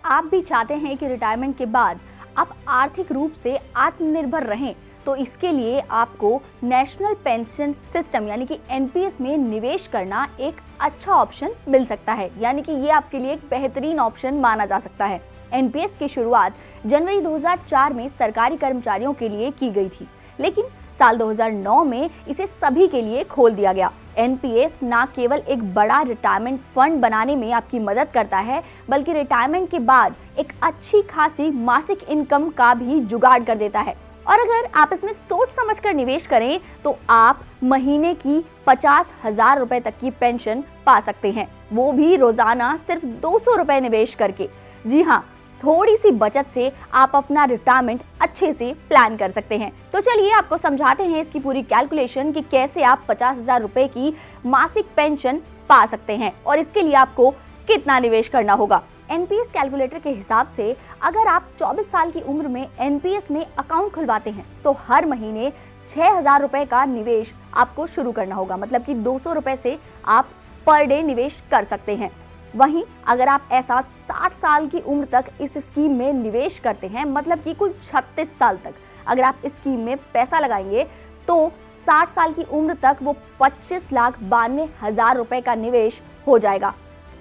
आप भी चाहते हैं कि रिटायरमेंट के बाद आप आर्थिक रूप से आत्मनिर्भर रहें, तो इसके लिए आपको नेशनल पेंशन सिस्टम यानी कि एनपीएस में निवेश करना एक अच्छा ऑप्शन मिल सकता है। यानी कि ये आपके लिए एक बेहतरीन ऑप्शन माना जा सकता है। एनपीएस की शुरुआत जनवरी 2004 में सरकारी कर्मचारियों के लिए की गई थी, लेकिन साल 2009 में इसे सभी के लिए खोल दिया गया। एनपीएस ना केवल एक बड़ा रिटायरमेंट फंड बनाने में आपकी मदद करता है, बल्कि रिटायरमेंट के बाद एक अच्छी खासी मासिक इनकम का भी जुगाड़ कर देता है। और अगर आप इसमें सोच समझकर निवेश करें तो आप महीने की 50,000 रुपए तक की पेंशन पा सकते हैं, वो भी रोजाना सिर्फ 200 रुपए निवेश करके। जी हाँ, थोड़ी सी बचत से आप अपना रिटायरमेंट अच्छे से प्लान कर सकते हैं। तो चलिए आपको समझाते हैं इसकी पूरी कैलकुलेशन कि कैसे आप 50,000 रुपए की मासिक पेंशन पा सकते हैं और इसके लिए आपको कितना निवेश करना होगा। एनपीएस कैलकुलेटर के हिसाब से अगर आप 24 साल की उम्र में एनपीएस में अकाउंट खुलवाते हैं तो हर महीने 6,000 रुपए का निवेश आपको शुरू करना होगा। मतलब कि 200 रुपए से आप पर डे निवेश कर सकते हैं। वहीं अगर आप ऐसा 60 साल की उम्र तक इस स्कीम में निवेश करते हैं, मतलब कि कुल 36 साल तक अगर आप इस स्कीम में पैसा लगाएंगे तो 60 साल की उम्र तक वो 25,92,000 रुपए का निवेश हो जाएगा।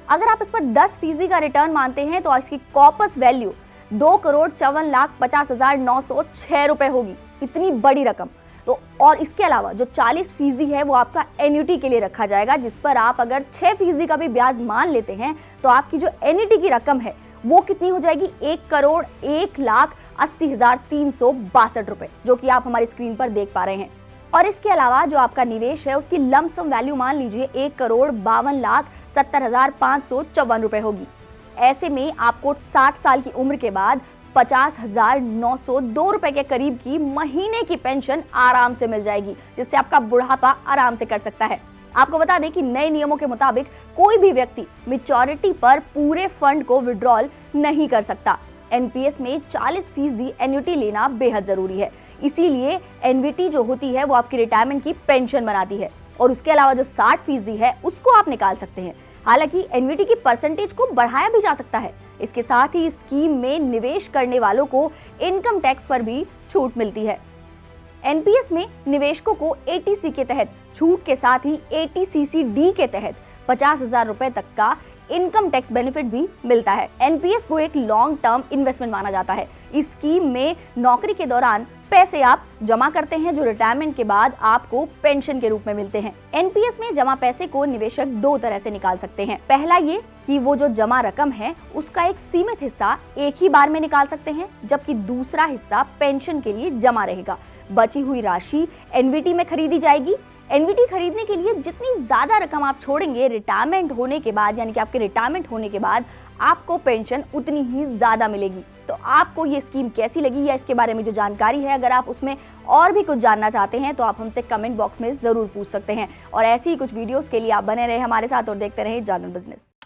अगर आप इस पर 10% का रिटर्न मानते हैं तो इसकी कॉपस वैल्यू 2,54,50,906 रुपए होगी। इतनी बड़ी रकम। तो और इसके अलावा जो 40% है वो आपका एन्युटी के लिए रखा जाएगा, जिस पर आप अगर 6% का भी ब्याज मान लेते हैं तो आपकी जो एन्युटी की रकम है वो कितनी हो जाएगी, 1,01,80,362 रुपए, जो कि आप हमारी स्क्रीन पर देख पा रहे हैं। और इसके अलावा जो आपका निवेश है उसकी लंप सम वैल्यू मान लीजिए 1,52,70,554 रुपए होगी। ऐसे में आपको 60 साल की उम्र के बाद 50,902 रुपए के करीब की महीने की पेंशन आराम से मिल जाएगी, जिससे आपका बुढ़ापा आराम से कट सकता है। आपको बता दें कि नए नियमों के मुताबिक कोई भी व्यक्ति मैच्योरिटी पर पूरे फंड को विड्रॉल नहीं कर सकता। एनपीएस में 40% एन्युटी लेना बेहद जरूरी है। इसीलिए एनवीटी जो होती है वो आपकी रिटायरमेंट की पेंशन बनाती है और उसके अलावा जो 60% है उसको आप निकाल सकते हैं। हालांकि एनवीटी की परसेंटेज को बढ़ाया भी जा सकता है। इसके साथ ही स्कीम में निवेश करने वालों को इनकम टैक्स पर भी छूट मिलती है। एनपीएस में निवेशकों को एटीसी के तहत छूट के साथ ही एटीसीसी-डी के तहत 50,000 रुपए तक का इनकम टैक्स बेनिफिट भी मिलता है। एनपीएस को एक लॉन्ग टर्म इन्वेस्टमेंट माना जाता है। इस स्कीम में नौकरी के दौरान पैसे आप जमा करते हैं जो रिटायरमेंट के बाद आपको पेंशन के रूप में मिलते हैं। एनपीएस में जमा पैसे को निवेशक दो तरह से निकाल सकते हैं। पहला ये कि वो जो जमा रकम है उसका एक सीमित हिस्सा एक ही बार में निकाल सकते हैं, जबकि दूसरा हिस्सा पेंशन के लिए जमा रहेगा। बची हुई राशि एनवीटी में खरीदी जाएगी। एनवीटी खरीदने के लिए जितनी ज्यादा रकम आप छोड़ेंगे रिटायरमेंट होने के बाद, यानी कि आपके रिटायरमेंट होने के बाद आपको पेंशन उतनी ही ज्यादा मिलेगी। तो आपको ये स्कीम कैसी लगी या इसके बारे में जो जानकारी है, अगर आप उसमें और भी कुछ जानना चाहते हैं तो आप हमसे कमेंट बॉक्स में जरूर पूछ सकते हैं। और ऐसी ही कुछ वीडियोस के लिए आप बने रहे हमारे साथ और देखते रहे जागरण बिजनेस।